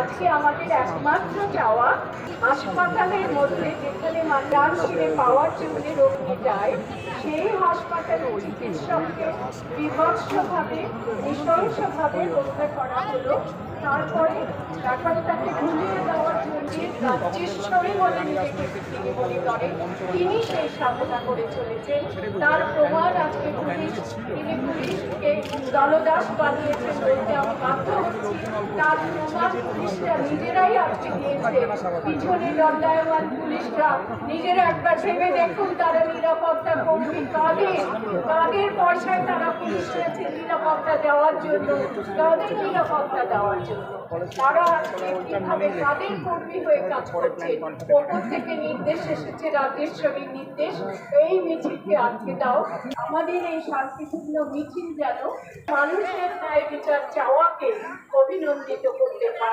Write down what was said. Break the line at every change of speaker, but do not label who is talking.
আজকে আমাদের একমাত্র চাওয়া হাসপাতালের মধ্যে যেখানে প্রাণ ফিরে পাওয়ার জন্য রোগী যায় সেই হাসপাতালে চিকিৎসককে বিভৎসভাবে নৃশংসভাবে হত্যা করা হলো। তারপরে ব্যাপারটাকে ভুলিয়ে দেওয়ার জন্য রাজ্যেশ্বরী বলে নিজেকে তিনি মনে করেন, তিনি সেই সাধনা করে চলেছেন। তার প্রমাণ আজকে তিনি পুলিশকে দলদাস বানিয়েছেন বলতে আমি বাধ্য হচ্ছি। তার প্রমাণ পুলিশরা নিজেরাই আজকে দিয়েছে। পিছনে দণ্ডায়মান পুলিশরা নিজেরা একবার ভেবে দেখুন, তারা নিরাপত্তা কর্মী কাদের পয়সায় তারা পুলিশ হয়েছে নিরাপত্তা দেওয়ার জন্য, কাদের নিরাপত্তা দেওয়ার জন্য। তারা আজকে কিভাবে কাদের কর্মী হয়ে কাজ করছে। ওপর থেকে নির্দেশ এসেছে, রাজ্যেশ্বরীর নির্দেশ, এই মিছিলকে আটকে দাও। আমাদের এই শান্তিপূর্ণ মিছিল যেন মানুষের ন্যায় বিচার চাওয়াকে অভিনন্দিত করতে পারে।